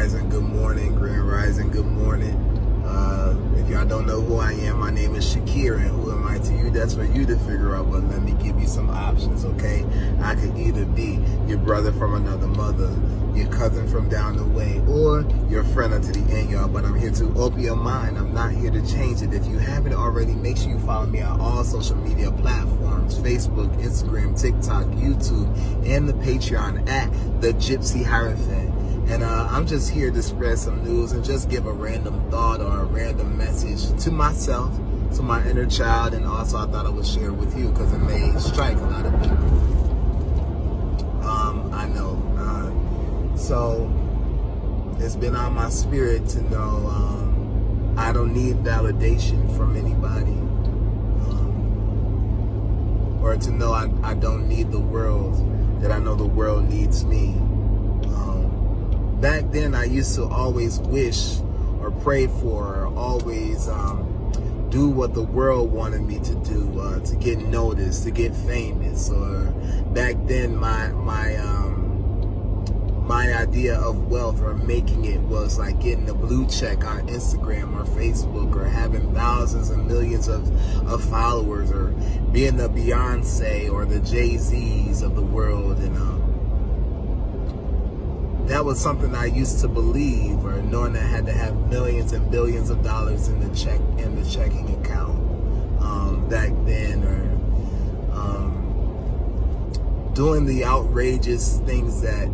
Rising, good morning. Grand Rising, good morning. If y'all don't know who I am, my name is Shakir, and who am I to you? That's for you to figure out, but let me give you some options, okay? I could either be your brother from another mother, your cousin from down the way, or your friend unto the end, y'all. But I'm here to open your mind. I'm not here to change it. If you haven't already, make sure you follow me on all social media platforms: Facebook, Instagram, TikTok, YouTube, and the Patreon at The Gypsy Hierophant. And I'm just here to spread some news and just give a random thought or a random message to myself, to my inner child, and also I thought I would share it with you because it may strike a lot of people. I know. So it's been on my spirit to know I don't need validation from anybody, or to know I don't need the world, that I know the world needs me. Back then, I used to always wish or pray for, or always do what the world wanted me to do, to get noticed, to get famous. Or back then, my idea of wealth or making it was like getting a blue check on Instagram or Facebook, or having thousands and millions of followers, or being the Beyonce or the Jay-Z's of the world. And that was something I used to believe, or knowing that I had to have millions and billions of dollars in the checking account back then, or doing the outrageous things that,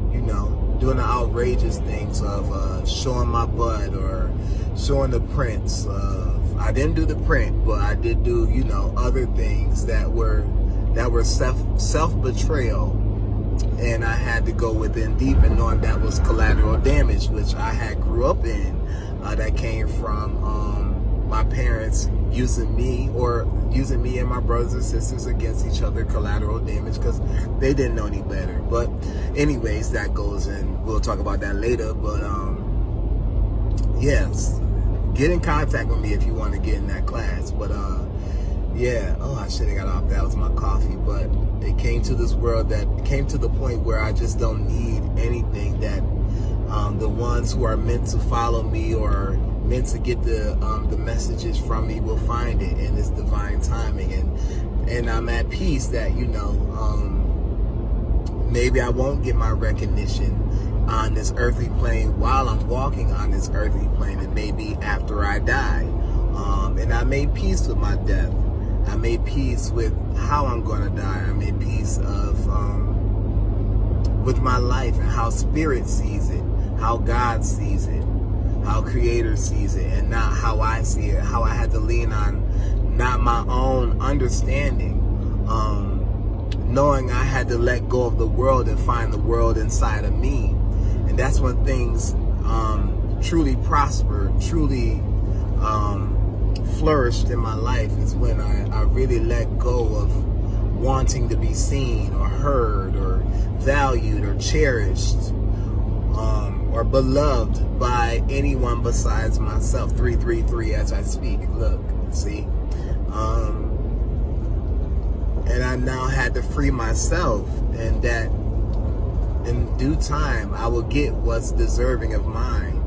doing the outrageous things of showing my butt or showing the prints. I didn't do the print, but I did do, other things that were self-betrayal. And I had to go within deep, and knowing that was collateral damage, which I had grew up in, that came from my parents using me and my brothers and sisters against each other, collateral damage, because they didn't know any better. But anyways, that goes, and we'll talk about that later. But yes, get in contact with me if you want to get in that class. But yeah, I should have got off. That was my coffee. But it came to this world that came to the point where I just don't need anything, that the ones who are meant to follow me or meant to get the messages from me will find it in this divine timing. And I'm at peace that, maybe I won't get my recognition on this earthly plane while I'm walking on this earthly plane, and maybe after I die. And I made peace with my death. I made peace with how I'm going to die. I made peace with my life and how Spirit sees it, how God sees it, how Creator sees it, and not how I see it, how I had to lean on not my own understanding, knowing I had to let go of the world and find the world inside of me. And that's when things truly prospered, truly flourished in my life, is when I really let go of wanting to be seen or heard or valued or cherished or beloved by anyone besides myself. 333 as I speak. Look, see? And I now had to free myself, and that in due time I will get what's deserving of mine.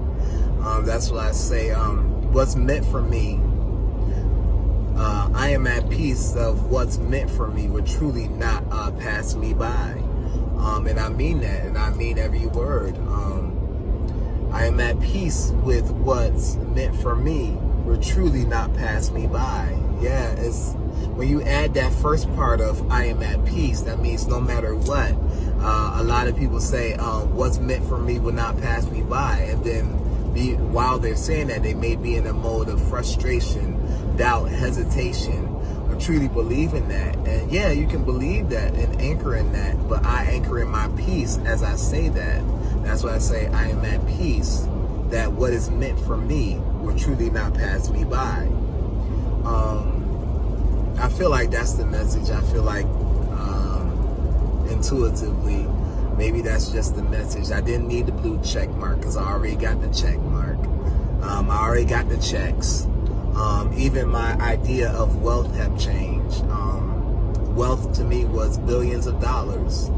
That's what I say. What's meant for me, I am at peace of what's meant for me will truly not pass me by. And I mean that, and I mean every word. I am at peace with what's meant for me will truly not pass me by. Yeah, it's when you add that first part of I am at peace, that means no matter what. A lot of people say what's meant for me will not pass me by, and then while they're saying that, they may be in a mode of frustration, doubt, hesitation, or truly believe in that. And yeah, you can believe that and anchor in that, but I anchor in my peace as I say that. That's why I say I am at peace that what is meant for me will truly not pass me by. I feel like that's the message. I feel like intuitively, maybe that's just the message. I didn't need the blue check mark because I already got the check mark. I already got the checks. Even my idea of wealth have changed. Wealth to me was billions of dollars.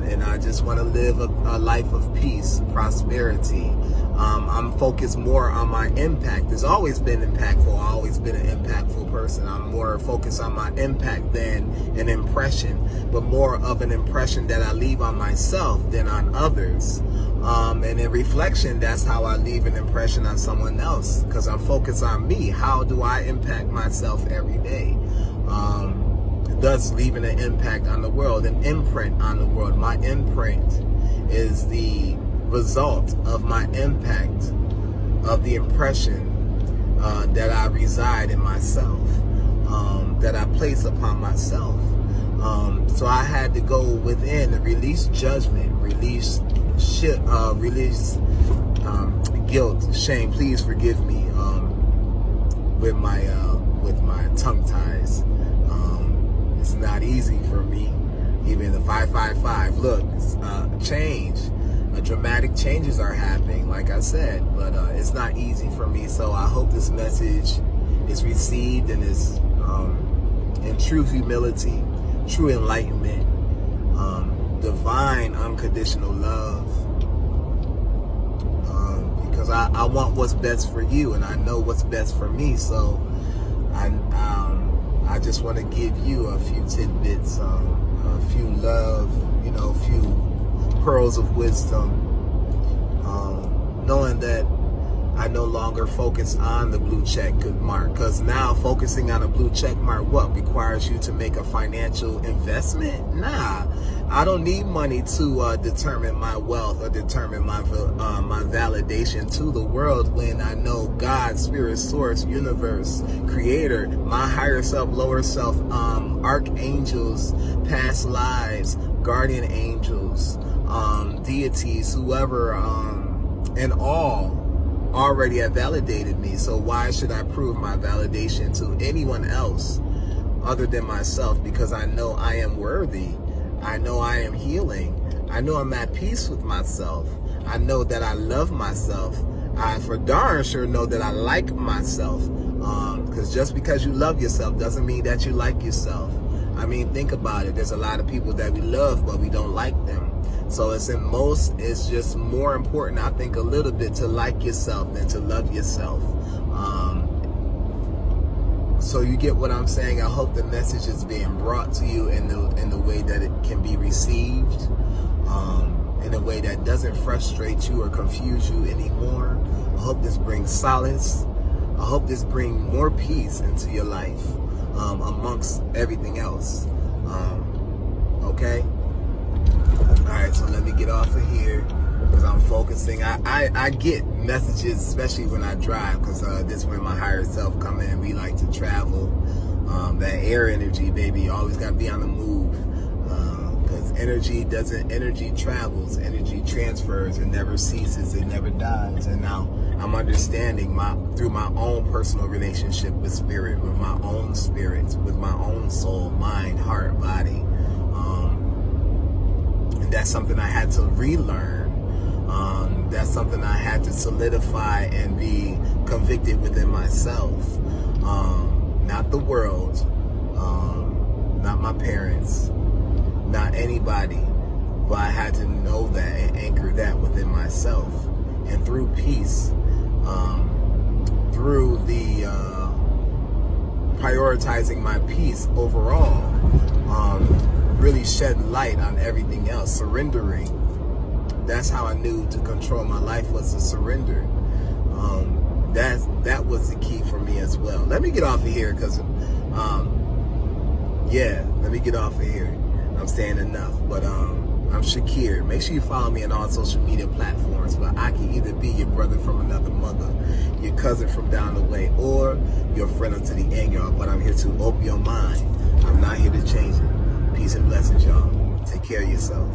and I just want to live a life of peace, prosperity. I'm focused more on my impact. It's always been impactful. I've always been an impactful person. I'm more focused on my impact than an impression, but more of an impression that I leave on myself than on others. And in reflection, that's how I leave an impression on someone else, because I'm focused on me. How do I impact myself every day? Thus leaving an impact on the world, an imprint on the world. My imprint is the result of my impact, of the impression that I reside in myself, that I place upon myself. So I had to go within and release judgment, release guilt, shame. Please forgive me with my tongue ties. It's not easy for me. Even the 555. Look, change. Dramatic changes are happening, like I said, but it's not easy for me. So I hope this message is received and is in true humility, true enlightenment, divine unconditional love. Because I want what's best for you, and I know what's best for me. So I just want to give you a few tidbits, a few love, a few pearls of wisdom, knowing that I no longer focus on the blue check mark, because now focusing on a blue check mark, what requires you to make a financial investment? Nah, I don't need money to determine my wealth or determine my validation to the world, when I know God, spirit, source, universe, creator, my higher self, lower self, archangels, past lives, guardian angels, deities, whoever, and all already have validated me. So why should I prove my validation to anyone else other than myself? Because I know I am worthy. I know I am healing. I know I'm at peace with myself. I know that I love myself. I for darn sure know that I like myself. Because just because you love yourself doesn't mean that you like yourself. I mean, think about it. There's a lot of people that we love, but we don't like them. So it's just more important, I think, a little bit to like yourself than to love yourself. So you get what I'm saying. I hope the message is being brought to you in the way that it can be received, in a way that doesn't frustrate you or confuse you anymore. I hope this brings solace. I hope this brings more peace into your life, amongst everything else. Okay? Alright, so let me get off of here, because I'm focusing. I get messages, especially when I drive, because this is when my higher self come in. We like to travel. That air energy, baby, you always got to be on the move. Because energy travels, energy transfers, it never ceases, it never dies. And now I'm understanding through my own personal relationship with spirit, with my own spirit, with my own soul, mind, heart, body. And that's something I had to relearn. That's something I had to solidify and be convicted within myself. Not the world, not my parents, not anybody, but I had to know that and anchor that within myself. And through peace, through the prioritizing my peace overall, really shed light on everything else, surrendering. That's how I knew to control my life, was to surrender. That was the key for me as well. Let me get off of here, because let me get off of here. I'm saying enough, but I'm Shakir. Make sure you follow me on all social media platforms. But I can either be your brother from another mother, your cousin from down the way, or your friend unto the end, y'all. But I'm here to open your mind. I'm not here to change it. Peace and blessings, y'all. Take care of yourself.